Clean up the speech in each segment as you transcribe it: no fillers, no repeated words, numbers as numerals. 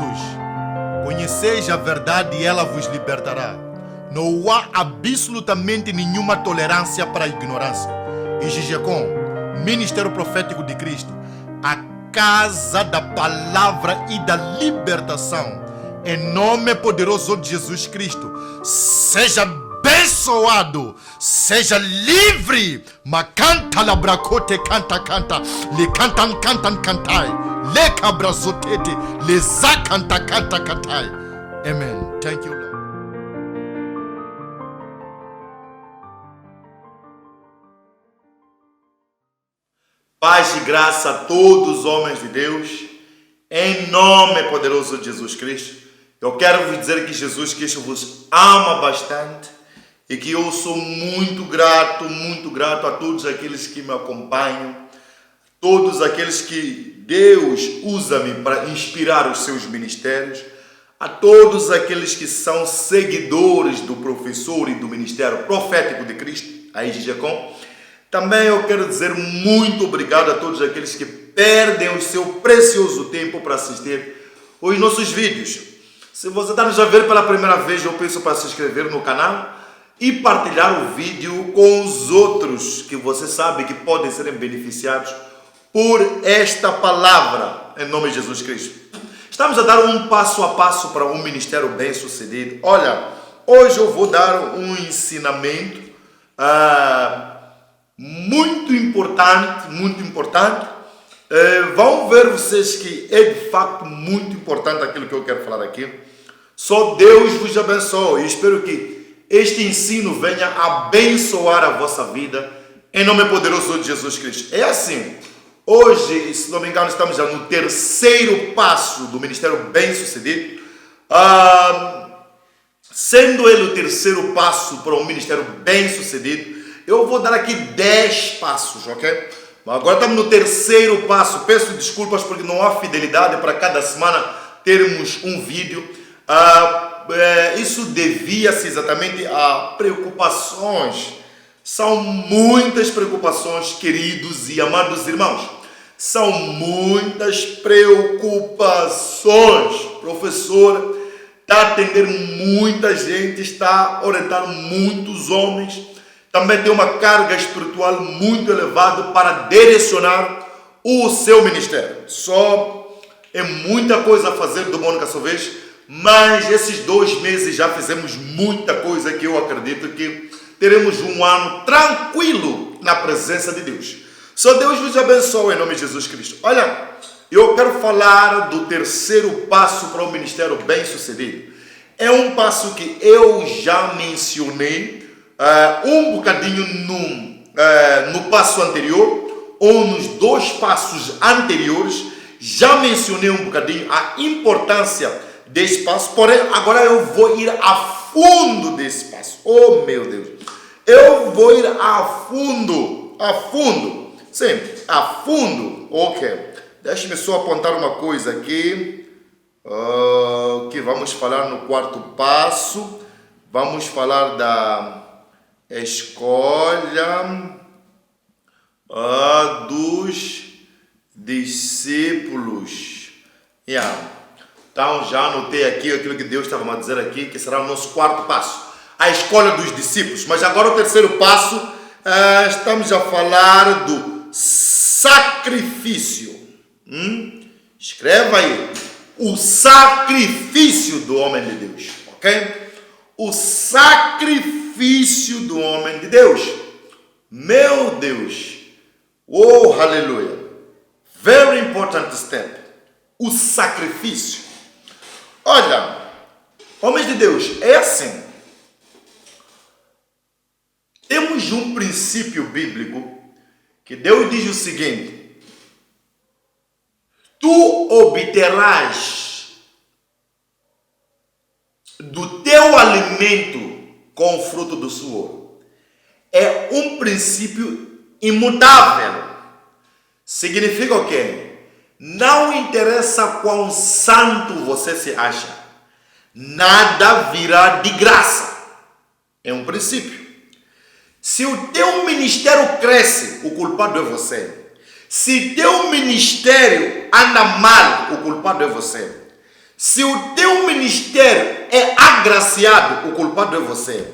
Jesus. Conheceis a verdade e ela vos libertará. Não há absolutamente nenhuma tolerância para a ignorância. E Gigecom, Ministério Profético de Cristo, a casa da palavra e da libertação, em nome poderoso de Jesus Cristo, seja abençoado, seja livre. Macanta labracote canta canta, le cantan cantan cantai, le cabrazotete, le zacanta canta cantai. Amen. Thank you, Lord. Paz e graça a todos os homens de Deus, em nome poderoso de Jesus Cristo. Eu quero vos dizer que Jesus Cristo vos ama bastante e que eu sou muito grato a todos aqueles que me acompanham, todos aqueles que Deus usa-me para inspirar os seus ministérios, a todos aqueles que são seguidores do professor e do Ministério Profético de Cristo, a Gigecom. Também eu quero dizer muito obrigado a todos aqueles que perdem o seu precioso tempo para assistir os nossos vídeos. Se você está nos a ver pela primeira vez, eu peço para se inscrever no canal e partilhar o vídeo com os outros que você sabe que podem ser beneficiados por esta palavra, em nome de Jesus Cristo. Estamos a dar um passo a passo para um ministério bem sucedido. Olha, hoje eu vou dar um ensinamento muito importante. Vão ver vocês que é de facto muito importante aquilo que eu quero falar aqui. Só Deus vos abençoe e espero que este ensino venha abençoar a vossa vida em nome poderoso de Jesus Cristo. É assim, hoje, se não me engano, estamos já no terceiro passo do ministério bem sucedido. Sendo ele o terceiro passo para um ministério bem sucedido, eu vou dar aqui 10 passos, ok? Agora estamos no terceiro passo. Peço desculpas porque não há fidelidade para cada semana termos um vídeo. Isso devia-se exatamente a preocupações. São muitas preocupações, queridos e amados irmãos. São muitas preocupações. Professor está a atender muita gente, está a orientar muitos homens. Também tem uma carga espiritual muito elevada para direcionar o seu ministério. Só é muita coisa a fazer do Mônica Solveiga, mas esses 2 meses já fizemos muita coisa que eu acredito que teremos um ano tranquilo na presença de Deus. Só Deus vos abençoe em nome de Jesus Cristo. Olha, eu quero falar do terceiro passo para o ministério bem sucedido. É um passo que eu já mencionei um bocadinho no passo anterior, ou nos 2 passos anteriores. Já mencionei um bocadinho a importância desse passo, porém agora eu vou ir a fundo desse passo. Oh meu Deus, eu vou ir a fundo, sim, a fundo, ok. Deixe-me só apontar uma coisa aqui, que vamos falar no 4º passo, vamos falar da escolha dos discípulos. Então já anotei aqui aquilo que Deus estava a dizer aqui, que será o nosso 4º passo, a escolha dos discípulos. Mas agora o terceiro passo, estamos a falar do sacrifício. Escreva aí, o sacrifício do homem de Deus, ok? O sacrifício do homem de Deus. Meu Deus. Oh, aleluia. Very important step. O sacrifício. Olha, homens de Deus, é assim. Temos um princípio bíblico que Deus diz o seguinte: tu obterás do teu alimento com o fruto do suor. É um princípio imutável. Significa o quê? Não interessa quão santo você se acha, nada virá de graça. É um princípio. Se o teu ministério cresce, o culpado é você. Se teu ministério anda mal, o culpado é você. Se o teu ministério é agraciado, o culpado é você.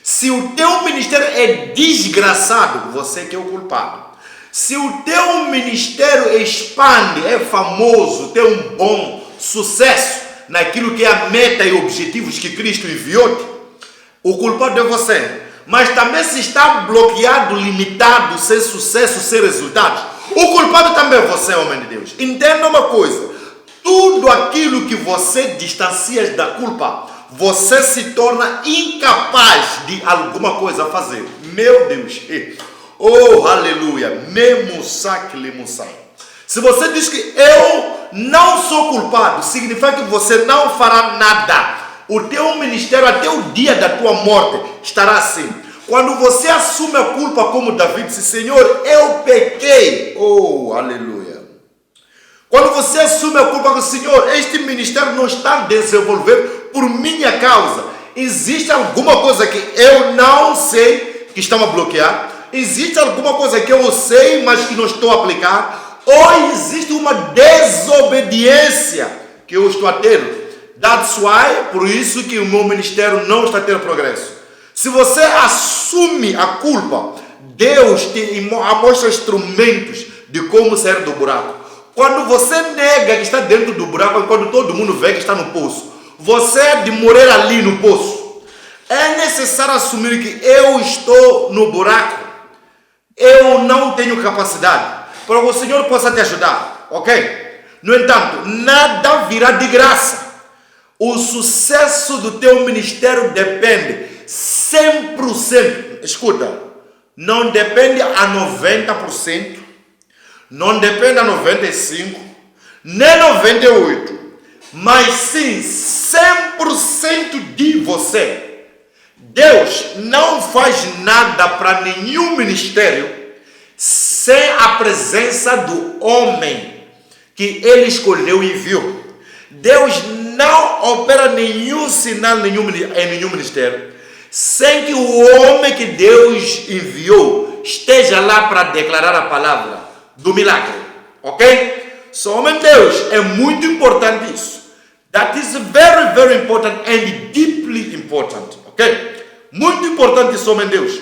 Se o teu ministério é desgraçado, você que é o culpado. Se o teu ministério expande, é famoso, tem um bom sucesso naquilo que é a meta e objetivos que Cristo enviou-te, o culpado é você. Mas também se está bloqueado, limitado, sem sucesso, sem resultados, o culpado também é você, homem de Deus. Entenda uma coisa. Tudo aquilo que você distancia da culpa, você se torna incapaz de alguma coisa fazer. Meu Deus. Oh, aleluia. Se você diz que eu não sou culpado, significa que você não fará nada. O teu ministério até o dia da tua morte estará assim. Quando você assume a culpa como Davi disse, Senhor, eu pequei. Oh, aleluia. Quando você assume a culpa com o Senhor, este ministério não está desenvolvendo por minha causa. Existe alguma coisa que eu não sei que está a bloquear? Existe alguma coisa que eu sei, mas que não estou a aplicar? Ou existe uma desobediência que eu estou a ter? That's why, por isso que o meu ministério não está a ter progresso. Se você assume a culpa, Deus te mostra instrumentos de como sair do buraco. Quando você nega que está dentro do buraco, quando todo mundo vê que está no poço, você é de morrer ali no poço. É necessário assumir que eu estou no buraco. Eu não tenho capacidade para que o Senhor possa te ajudar, ok? No entanto, nada virá de graça. O sucesso do teu ministério depende 100%. Escuta, não depende a 90%, não depende a 95%, nem 98%, mas sim 100% de você. Deus não faz nada para nenhum ministério sem a presença do homem que ele escolheu e enviou. Deus não opera nenhum sinal em nenhum ministério sem que o homem que Deus enviou esteja lá para declarar a palavra do milagre. Ok? So, homem de Deus, é muito importante isso. That is very, very important and deeply important. Ok? Muito importante isso, homem de Deus.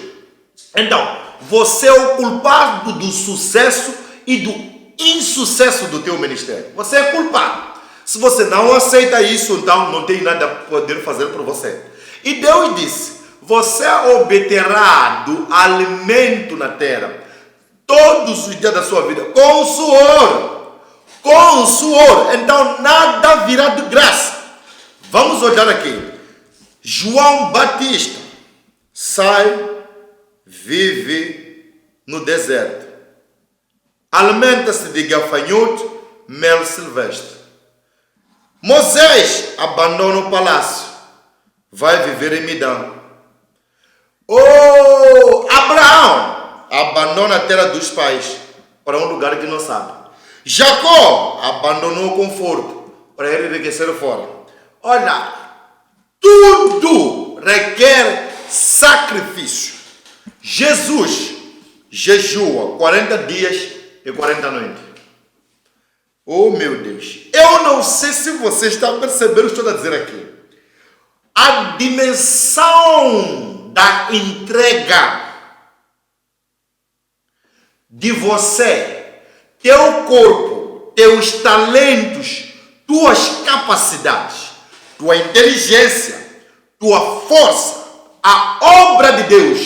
Então, você é o culpado do sucesso e do insucesso do teu ministério. Você é culpado. Se você não aceita isso, então não tem nada a poder fazer por você. E Deus disse, você obterá do alimento na terra todos os dias da sua vida, com suor. Com suor. Então nada virá de graça. Vamos olhar aqui. João Batista sai, vive no deserto. Alimenta-se de gafanhoto, mel silvestre. Moisés abandona o palácio, vai viver em Midã. Oh, Abraão abandona a terra dos pais para um lugar que não sabe. Jacó abandonou o conforto para ele enriquecer fora. Olha, tudo requer sacrifício. Jesus jejua 40 dias e 40 noites. Oh, meu Deus. Eu não sei se você está percebendo o que estou a dizer aqui. A dimensão da entrega de você, teu corpo, teus talentos, tuas capacidades, tua inteligência, tua força, a obra de Deus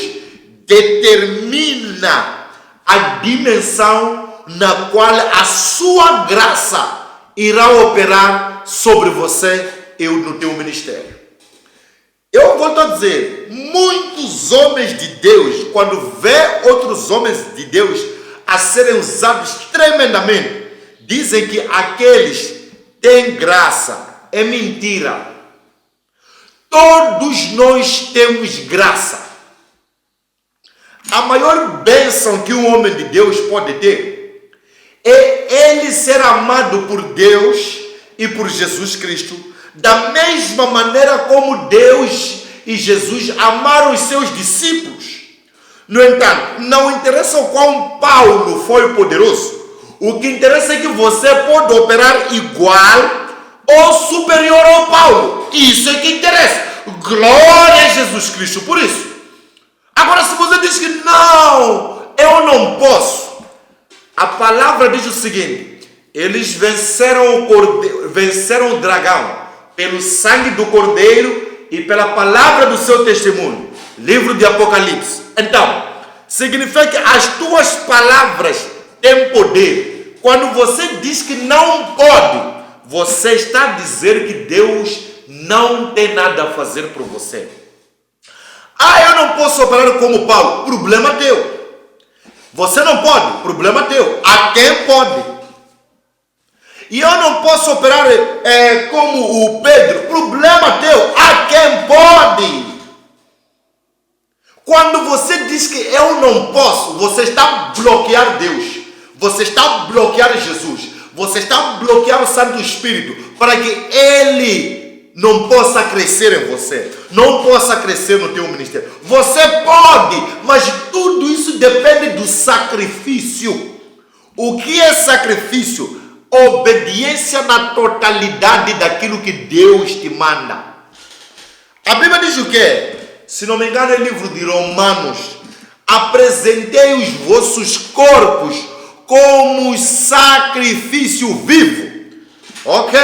determina a dimensão na qual a sua graça irá operar sobre você e no teu ministério. Eu volto a dizer, muitos homens de Deus, quando vê outros homens de Deus a serem usados tremendamente, dizem que aqueles têm graça. É mentira. Todos nós temos graça. A maior bênção que um homem de Deus pode ter é ele ser amado por Deus e por Jesus Cristo, da mesma maneira como Deus e Jesus amaram os seus discípulos. No entanto, não interessa o quão Paulo foi poderoso, o que interessa é que você pode operar igual ou superior ao Paulo. Isso é que interessa. Glória a Jesus Cristo por isso. Agora, se você diz que não, eu não posso, a palavra diz o seguinte: eles venceram o dragão pelo sangue do cordeiro e pela palavra do seu testemunho. Livro de Apocalipse. Então, significa que as tuas palavras têm poder. Quando você diz que não pode, você está a dizer que Deus não tem nada a fazer por você. Eu não posso operar como Paulo. Problema teu. Você não pode. Problema teu. A quem pode? E eu não posso operar como o Pedro. Problema teu. A quem pode? Quando você diz que eu não posso, você está a bloquear Deus. Você está a bloquear Jesus. Você está a bloquear o Santo Espírito para que Ele não possa crescer em você, não possa crescer no teu ministério. Você pode, mas tudo isso depende do sacrifício. O que é sacrifício? Obediência na totalidade daquilo que Deus te manda. A Bíblia diz o quê? Se não me engano, é o livro de Romanos: apresentei os vossos corpos como sacrifício vivo, ok?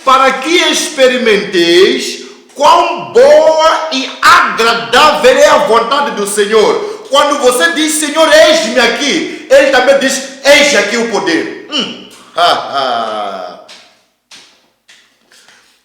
Para que experimenteis quão boa e agradável é a vontade do Senhor. Quando você diz, Senhor, eis-me aqui, Ele também diz, eis aqui o poder.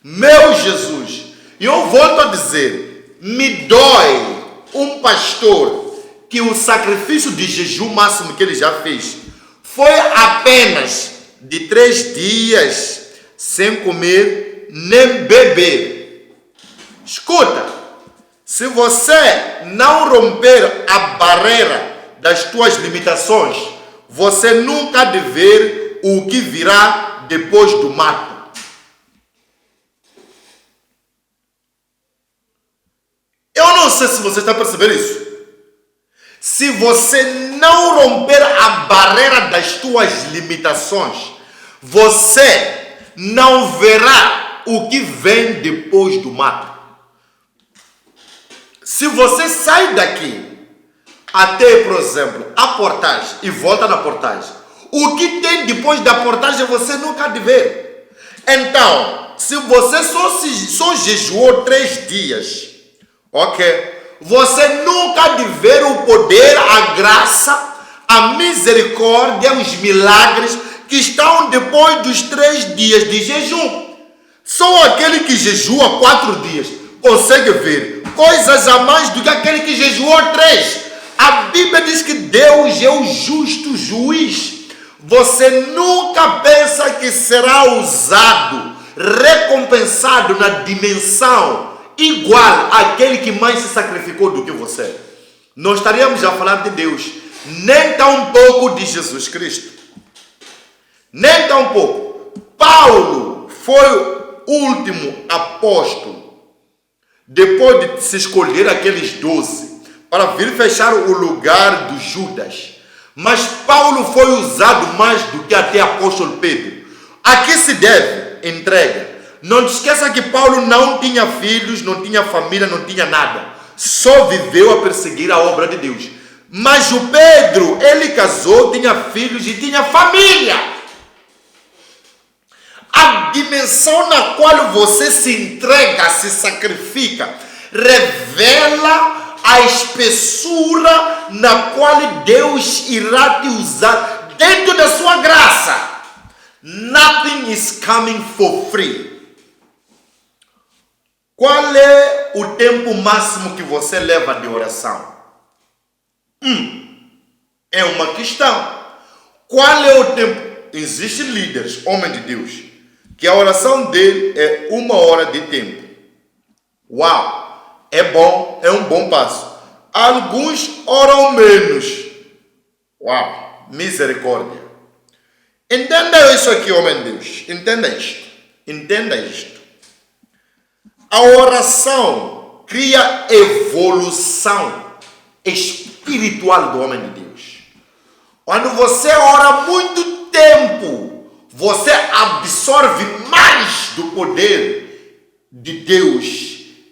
Meu Jesus, e eu volto a dizer, me dói um pastor que o sacrifício de jejum máximo que ele já fez foi apenas de 3 dias sem comer nem beber. Escuta, se você não romper a barreira das tuas limitações, você nunca há de ver o que virá depois do mato. Eu não sei se você está percebendo isso. Se você não romper a barreira das tuas limitações, você não verá o que vem depois do mato. Se você sai daqui até, por exemplo, a portagem e volta na portagem, o que tem depois da portagem você nunca há de ver. Então, se você só jejuou 3 dias, ok? Você nunca há de ver o poder, a graça, a misericórdia, os milagres que estão depois dos 3 dias de jejum. Só aquele que jejua 4 dias consegue ver coisas a mais do que aquele que jejuou 3. A Bíblia diz que Deus é o justo juiz. Você nunca pensa que será usado, recompensado na dimensão igual àquele que mais se sacrificou do que você. Não estaríamos a falar de Deus, nem tão pouco de Jesus Cristo. Nem tão pouco. Paulo foi o último apóstolo, depois de se escolher aqueles 12, para vir fechar o lugar do Judas. Mas Paulo foi usado mais do que até apóstolo Pedro. A que se deve? Entrega. Não te esqueça que Paulo não tinha filhos, não tinha família, não tinha nada. Só viveu a perseguir a obra de Deus. Mas o Pedro, ele casou, tinha filhos e tinha família. A dimensão na qual você se entrega, se sacrifica, revela a espessura na qual Deus irá te usar dentro da sua graça. Nothing is coming for free. Qual é o tempo máximo que você leva de oração? É uma questão. Qual é o tempo? Existem líderes, homens de Deus, que a oração dele é 1 hora de tempo. Uau! É bom, é um bom passo. Alguns oram menos. Uau! Misericórdia. Entenda isso aqui, homem de Deus. Entenda isto. Entenda isto. A oração cria evolução espiritual do homem de Deus. Quando você ora muito tempo você absorve mais do poder de Deus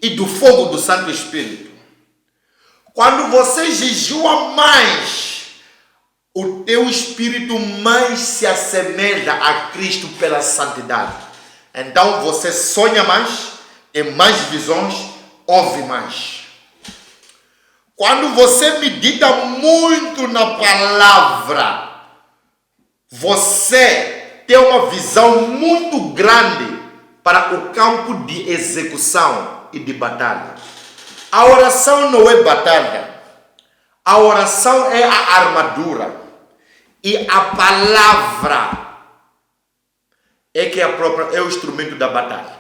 e do fogo do Santo Espírito. Quando você jejua mais, o teu espírito mais se assemelha a Cristo pela santidade. Então você sonha mais, tem mais visões, ouve mais. Quando você medita muito na palavra, você tem uma visão muito grande para o campo de execução e de batalha. A oração não é batalha. A oração é a armadura. E a palavra é o instrumento da batalha.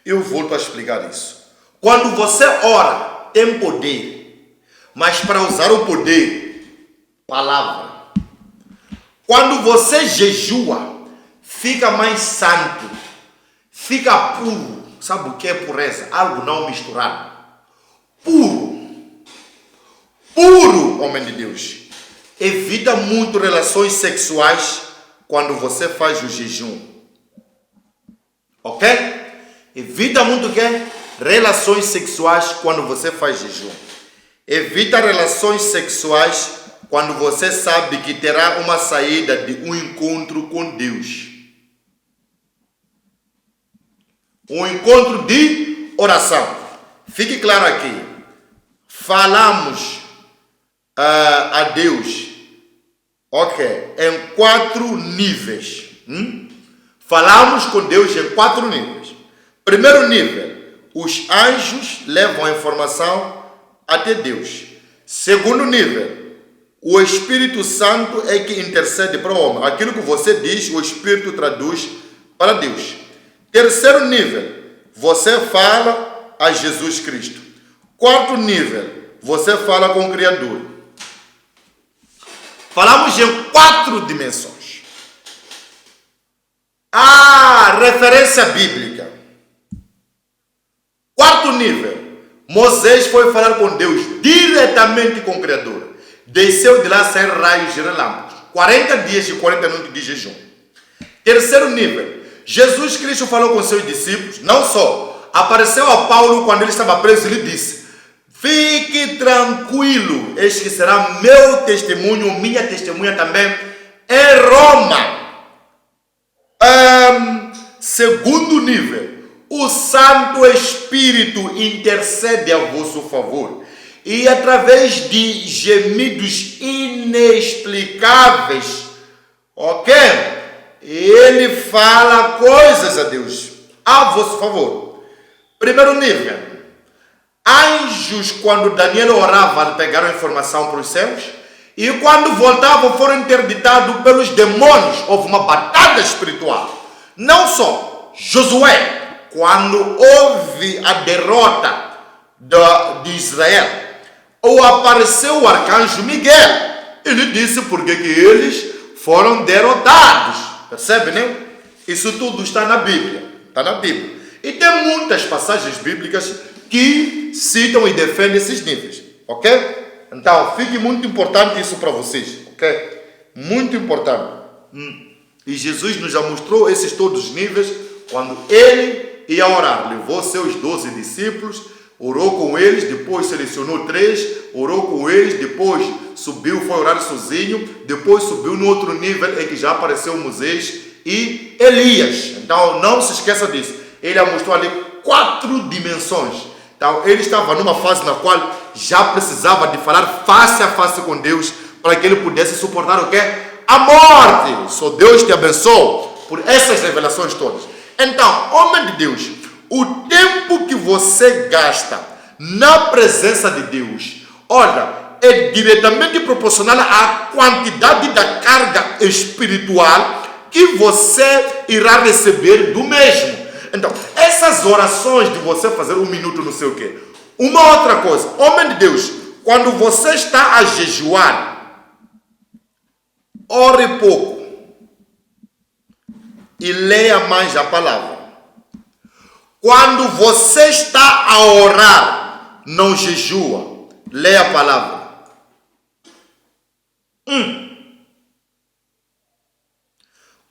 Eu volto a explicar isso. Quando você ora, tem poder. Mas para usar o poder, palavra. Quando você jejua, fica mais santo. Fica puro. Sabe o que é pureza? Algo não misturado. Puro. Puro, homem de Deus. Evita muito relações sexuais quando você faz o jejum. Ok? Evita muito o quê? Relações sexuais quando você faz jejum. Evita relações sexuais quando você sabe que terá uma saída de um encontro com Deus. Um encontro de oração. Fique claro aqui. Falamos a Deus, ok, em 4 níveis. Falamos com Deus em 4 níveis. Primeiro nível, os anjos levam a informação até Deus. Segundo nível, o Espírito Santo é que intercede para o homem. Aquilo que você diz, o Espírito traduz para Deus. Terceiro nível, você fala a Jesus Cristo. Quarto nível, você fala com o Criador. Falamos em 4 dimensões. A referência bíblica. Quarto nível, Moisés foi falar com Deus diretamente com o Criador. Desceu de lá sem raios e relâmpagos. 40 dias e 40 noites de jejum. Terceiro nível, Jesus Cristo falou com seus discípulos. Não só, apareceu a Paulo quando ele estava preso. Ele disse: fique tranquilo, este que será meu testemunho, minha testemunha também, em Roma. Segundo nível, o Santo Espírito intercede a vosso favor. E através de gemidos inexplicáveis, ok? Ele fala coisas a Deus, a vosso favor. Primeiro nível, anjos, quando Daniel orava, pegaram informação para os céus. E quando voltavam, foram interditados pelos demônios. Houve uma batalha espiritual. Não só Josué, quando houve a derrota de Israel, ou apareceu o arcanjo Miguel. Ele disse porque que eles foram derrotados. Percebe, né? Isso tudo está na Bíblia. Está na Bíblia. E tem muitas passagens bíblicas que citam e defendem esses níveis. Ok? Então, fique muito importante isso para vocês. Ok? Muito importante. E Jesus nos já mostrou esses todos os níveis quando ele ia orar. Levou seus 12 discípulos, orou com eles, depois selecionou 3, orou com eles, depois subiu, foi orar sozinho, depois subiu no outro nível em que já apareceu Moisés e Elias. Então, não se esqueça disso. Ele mostrou ali 4 dimensões. Então, ele estava numa fase na qual já precisava de falar face a face com Deus para que ele pudesse suportar o quê? A morte. Só Deus te abençoe por essas revelações todas. Então, homem de Deus, o tempo que você gasta na presença de Deus, olha, é diretamente proporcional à quantidade da carga espiritual que você irá receber do mesmo. Então, essas orações de você fazer 1 minuto não sei o quê. Uma outra coisa, homem de Deus, quando você está a jejuar, ore pouco e leia mais a palavra. Quando você está a orar, não jejua, leia a palavra.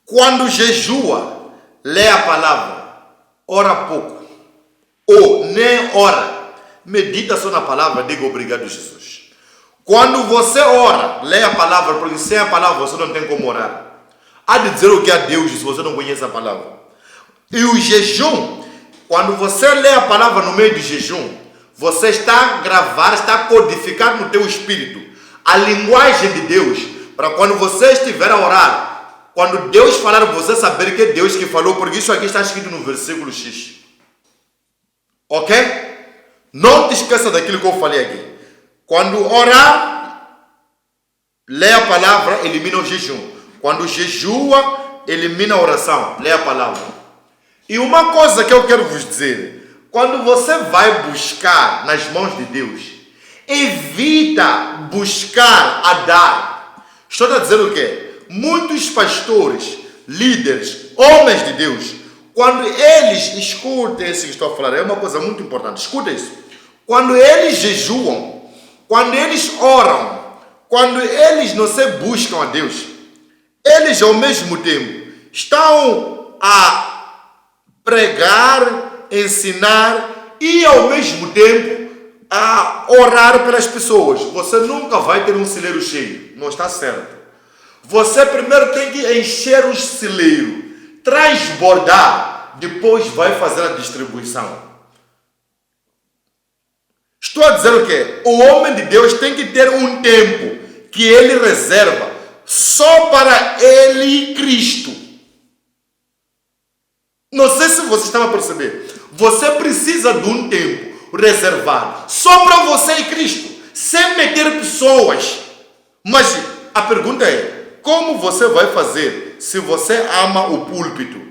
Quando jejua, lê a palavra, ora pouco, ou nem ora, medita só na palavra, diga obrigado, Jesus. Quando você ora, lê a palavra, porque sem a palavra você não tem como orar. Há de dizer o que é Deus se você não conhece a palavra. E o jejum, quando você lê a palavra no meio do jejum, você está a gravar, está a codificar no teu espírito a linguagem de Deus, para quando você estiver a orar, quando Deus falar, você saber que é Deus que falou, porque isso aqui está escrito no versículo X. Ok? Não te esqueça daquilo que eu falei aqui. Quando orar, lê a palavra, elimina o jejum. Quando jejua, elimina a oração, lê a palavra. E uma coisa que eu quero vos dizer, quando você vai buscar nas mãos de Deus, evita buscar a dar. Estou a dizer o quê? Muitos pastores, líderes, homens de Deus, quando eles escutem isso que estou a falar, é uma coisa muito importante, escuta isso. Quando eles jejuam, quando eles oram, quando eles não se buscam a Deus, eles ao mesmo tempo estão a pregar, ensinar e ao mesmo tempo a orar pelas pessoas. Você nunca vai ter um celeiro cheio, não está certo. Você primeiro tem que encher o celeiro, transbordar, depois vai fazer a distribuição. Estou a dizer o quê? O homem de Deus tem que ter um tempo que ele reserva só para ele e Cristo. Não sei se você estava a perceber. Você precisa de um tempo reservado só para você e Cristo, sem meter pessoas. Mas a pergunta é, como você vai fazer se você ama o púlpito?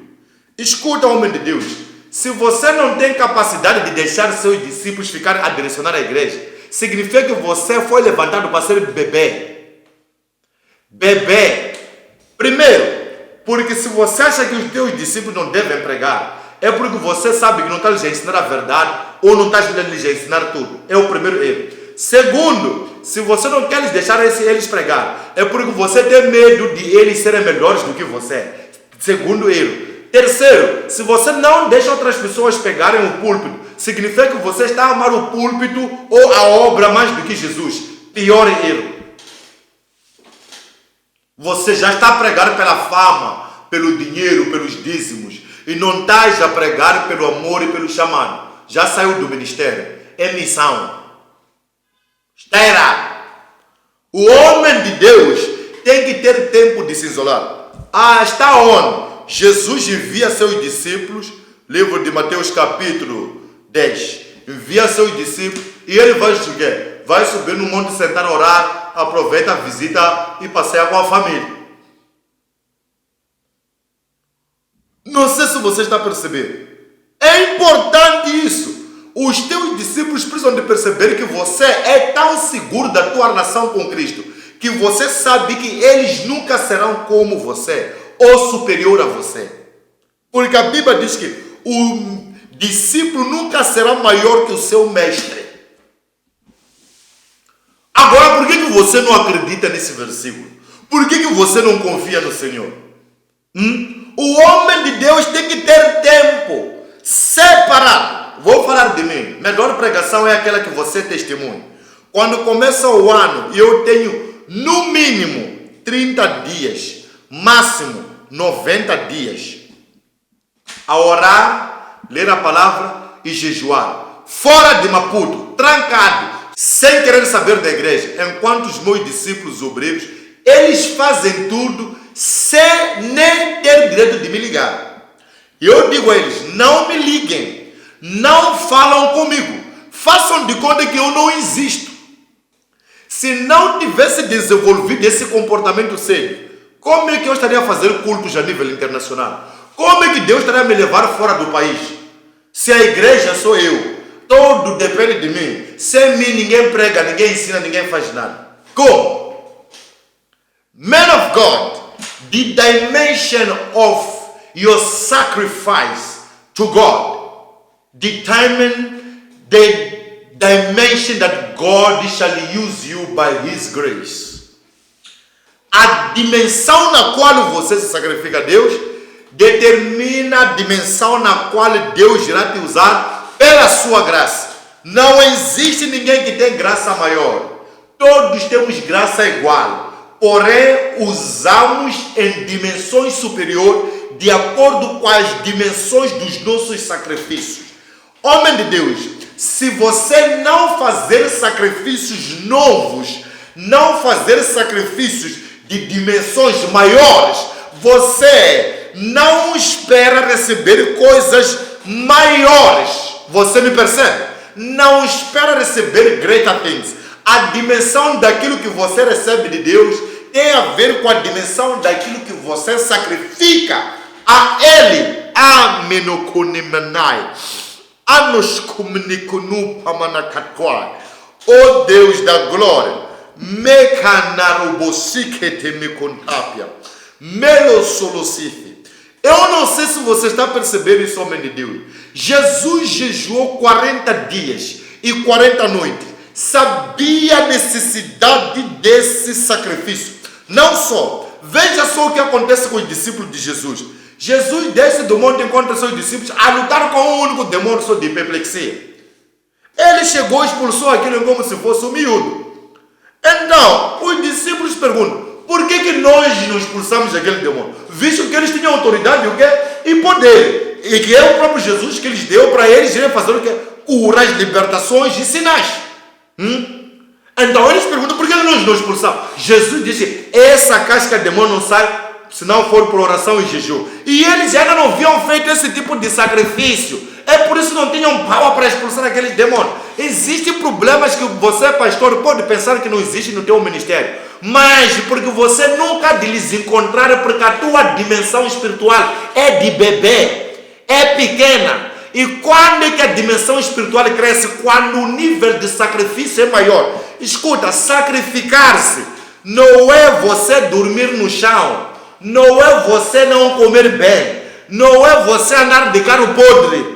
Escuta, homem de Deus. Se você não tem capacidade de deixar seus discípulos ficar a direcionar a igreja, significa que você foi levantado para ser bebê. Bebê. Primeiro, porque se você acha que os teus discípulos não devem pregar, é porque você sabe que não está lhes ensinar a verdade ou não está lhes ensinar tudo. É o primeiro erro. Segundo, se você não quer lhes deixar eles pregar, é porque você tem medo de eles serem melhores do que você. Segundo erro. Terceiro, se você não deixa outras pessoas pegarem o púlpito, significa que você está a amar o púlpito ou a obra mais do que Jesus. Pior erro. Você já está a pregar pela fama, pelo dinheiro, pelos dízimos, e não estás a pregar pelo amor e pelo chamado. Já saiu do ministério. É missão. Está errado. O homem de Deus tem que ter tempo de se isolar. Está onde? Jesus envia seus discípulos, livro de Mateus capítulo 10, envia seus discípulos e ele vai subir. Vai subir no monte, sentar, orar, aproveita a visita e passeia com a família. Não sei se você está percebendo. É importante isso. Os teus discípulos precisam de perceber que você é tão seguro da tua relação com Cristo, que você sabe que eles nunca serão como você, ou superior a você. Porque a Bíblia diz que o discípulo nunca será maior que o seu mestre. Agora, por que você não acredita nesse versículo? Por que você não confia no Senhor? O homem de Deus tem que ter tempo separado. Vou falar de mim. Melhor pregação é aquela que você testemunha. Quando começa o ano, eu tenho no mínimo 30 dias, máximo 90 dias, a orar, ler a palavra e jejuar. Fora de Maputo, trancado, sem querer saber da igreja, enquanto os meus discípulos obreiros, eles fazem tudo sem nem ter direito de me ligar. E eu digo a eles, não me liguem, não falam comigo, façam de conta que eu não existo. Se não tivesse desenvolvido esse comportamento sério, como é que eu estaria a fazer cultos a nível internacional? Como é que Deus estaria a me levar fora do país? Se a igreja sou eu, todo depende de mim. Sem mim ninguém prega, ninguém ensina, ninguém faz nada. Como? Man of God, the dimension of your sacrifice to God determine the dimension that God shall use you by His grace. A dimensão na qual você se sacrifica a Deus determina a dimensão na qual Deus irá te usar pela sua graça. Não existe ninguém que tem graça maior. Todos temos graça igual. Porém, usamos em dimensões superiores de acordo com as dimensões dos nossos sacrifícios. Homem de Deus, se você não fazer sacrifícios novos, não fazer sacrifícios de dimensões maiores, você não espera receber coisas maiores. Você me percebe? Não espera receber greater things. A dimensão daquilo que você recebe de Deus tem a ver com a dimensão daquilo que você sacrifica a Ele. Amenoconemanai. Anoscomuniconu pamanacatquai. Oh Deus da glória. Mecanarobosiquete me contapia. Melossolocife. Eu não sei se você está percebendo isso, homem de Deus. Jesus jejuou 40 dias e 40 noites. Sabia a necessidade desse sacrifício. Não só. Veja só o que acontece com os discípulos de Jesus. Jesus desce do monte e encontra seus discípulos a lutar com um único demônio só de hiperplexia. Ele chegou e expulsou aquilo como se fosse um miúdo. Então, os discípulos perguntam, por que nós não expulsamos aquele demônio? Visto que eles tinham autoridade e poder. E que é o próprio Jesus que lhes deu para eles irem fazer o quê? Curas, libertações e sinais. Então eles perguntam, por que nós não expulsamos? Jesus disse, essa casca de demônio não sai se não for por oração e jejum. E eles ainda não haviam feito esse tipo de sacrifício. É por isso que não tinham power para expulsar aqueles demônios. Existem problemas que você, pastor, pode pensar que não existe no teu ministério. Mas porque você nunca lhes encontrar, porque a tua dimensão espiritual é de bebê, é pequena. E quando é que a dimensão espiritual cresce? Quando o nível de sacrifício é maior. Escuta, sacrificar-se não é você dormir no chão. Não é você não comer bem. Não é você andar de carro podre.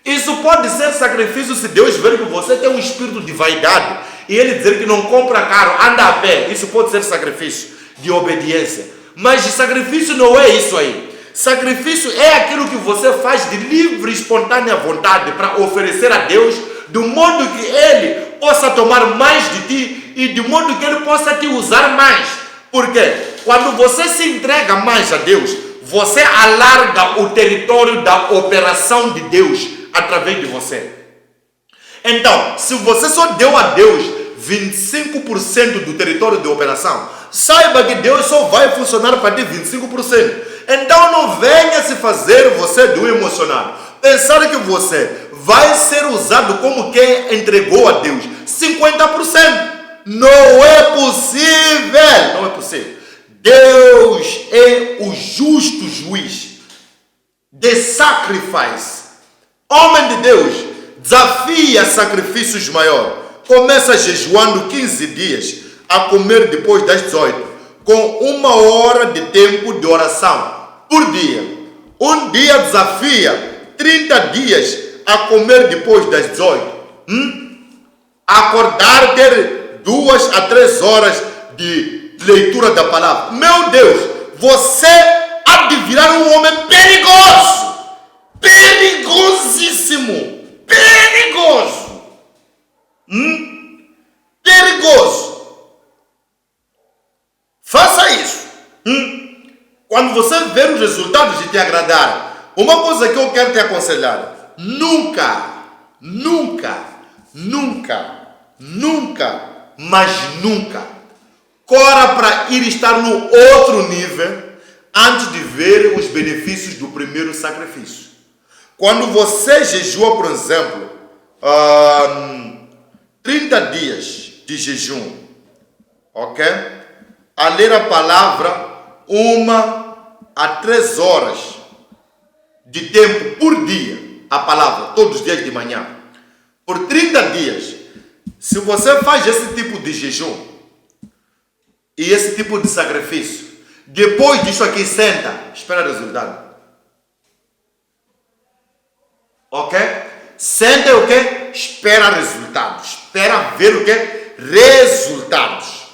Isso pode ser sacrifício se Deus ver que você tem um espírito de vaidade e Ele dizer que não compra carro, anda a pé. Isso pode ser sacrifício de obediência. Mas sacrifício não é isso aí. Sacrifício é aquilo que você faz de livre e espontânea vontade para oferecer a Deus, do modo que Ele possa tomar mais de ti e de modo que Ele possa te usar mais. Por quê? Quando você se entrega mais a Deus, você alarga o território da operação de Deus através de você. Então, se você só deu a Deus 25% do território de operação, saiba que Deus só vai funcionar para ti 25%. Então não venha se fazer você do emocionado. Pensar que você vai ser usado como quem entregou a Deus 50%. Não é possível. Não é possível. Deus é o justo juiz. The sacrifice. Homem de Deus, desafia sacrifícios maiores. Começa jejuando 15 dias, a comer depois das 18, com 1 hora de tempo de oração por dia. Um dia desafia 30 dias a comer depois das 18. Acordar, ter 2 a 3 horas de leitura da palavra. Meu Deus, você há de virar um homem perigoso. Perigosíssimo. Perigoso. Perigoso. Faça isso. Quando você ver os resultados de te agradar, uma coisa que eu quero te aconselhar: nunca, mas nunca corra para ir estar no outro nível antes de ver os benefícios do primeiro sacrifício. Quando você jejua, por exemplo, 30 dias de jejum, ok? A ler a palavra 1 a 3 horas de tempo por dia, a palavra, todos os dias de manhã, por 30 dias. Se você faz esse tipo de jejum e esse tipo de sacrifício, depois disso aqui senta, espera resultado. Ok? Senta e o que? Espera resultados. Espera ver o que? Resultados.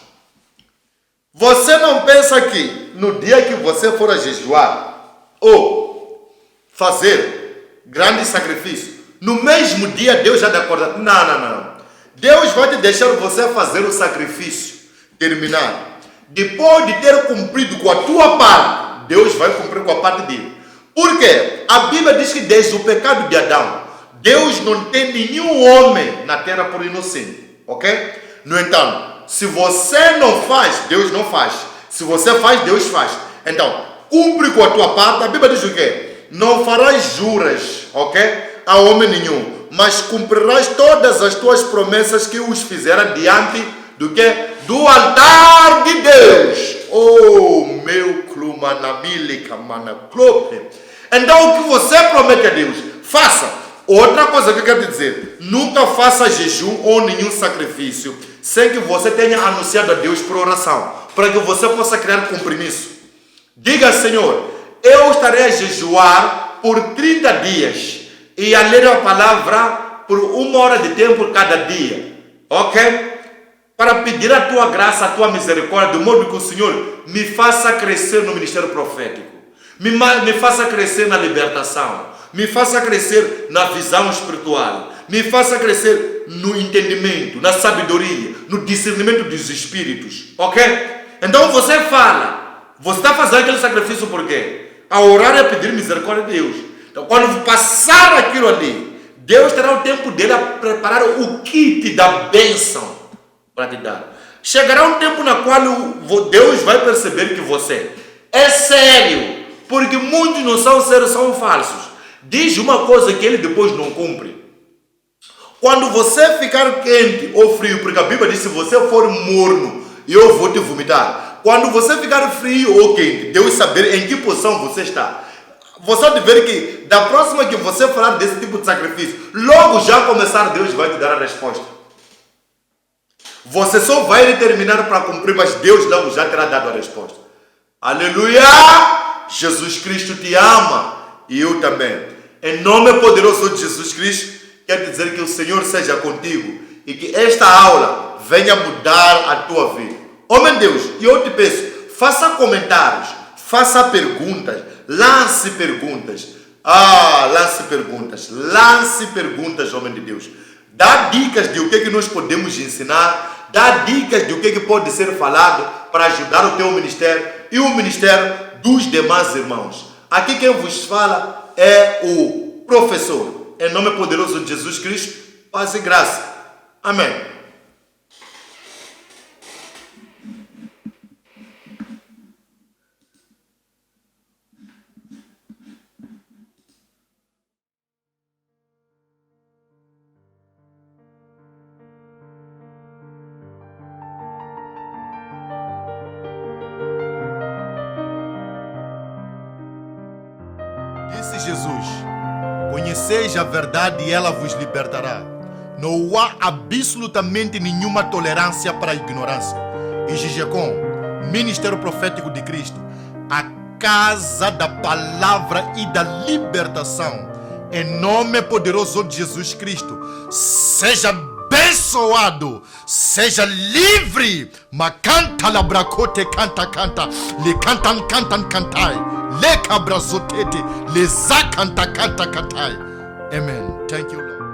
Você não pensa que no dia que você for a jejuar ou fazer grande sacrifício, no mesmo dia Deus já te acorda? Não. Deus vai te deixar você fazer o sacrifício, terminar. Depois de ter cumprido com a tua parte, Deus vai cumprir com a parte dele. Por quê? A Bíblia diz que desde o pecado de Adão, Deus não tem nenhum homem na terra por inocente, ok? No entanto, se você não faz, Deus não faz. Se você faz, Deus faz. Então, cumpre com a tua parte. A Bíblia diz o quê? Não farás juras, ok? A homem nenhum, mas cumprirás todas as tuas promessas que os fizeram diante do quê? Do altar de Deus. Oh, meu clumanamilica manaclope. Então, o que você promete a Deus, faça. Outra coisa que eu quero te dizer, nunca faça jejum ou nenhum sacrifício sem que você tenha anunciado a Deus por oração, para que você possa criar compromisso. Diga, Senhor, eu estarei a jejuar por 30 dias e a ler a palavra por 1 hora de tempo cada dia, ok? Para pedir a tua graça, a tua misericórdia, de modo que o Senhor me faça crescer no ministério profético, me faça crescer na libertação, me faça crescer na visão espiritual, me faça crescer no entendimento, na sabedoria, no discernimento dos espíritos, ok? Então você fala, você está fazendo aquele sacrifício por quê? A orar e a pedir misericórdia de Deus. Então quando passar aquilo ali, Deus terá o tempo dele a preparar o kit da bênção para te dar. Chegará um tempo na qual Deus vai perceber que você é sério, porque muitos não são sérios, são falsos. Diz uma coisa que ele depois não cumpre. Quando você ficar quente ou frio, porque a Bíblia diz, se você for morno, eu vou te vomitar. Quando você ficar frio ou quente, Deus saber em que posição você está. Você vai ver que da próxima que você falar desse tipo de sacrifício, logo já começar, Deus vai te dar a resposta. Você só vai determinar para cumprir, mas Deus logo já terá dado a resposta. Aleluia! Jesus Cristo te ama e eu também. Em nome poderoso de Jesus Cristo, quero dizer que o Senhor seja contigo e que esta aula venha mudar a tua vida. Homem de Deus, e eu te peço, faça comentários, faça perguntas, lance perguntas. Lance perguntas, homem de Deus. Dá dicas de o que nós podemos ensinar, dá dicas de o que pode ser falado para ajudar o teu ministério e o ministério dos demais irmãos. Aqui quem vos fala é o professor. Em nome poderoso de Jesus Cristo, paz e graça. Amém. Disse Jesus: conheceis a verdade e ela vos libertará. Não há absolutamente nenhuma tolerância para a ignorância. E GGCOM, Ministério Profético de Cristo, a casa da palavra e da libertação. Em nome poderoso de Jesus Cristo, seja abençoado, seja livre. Macanta labracote canta, le cantan cantai, le cabrazotete, le zacanta canta cantai. Amen. Thank you, Lord.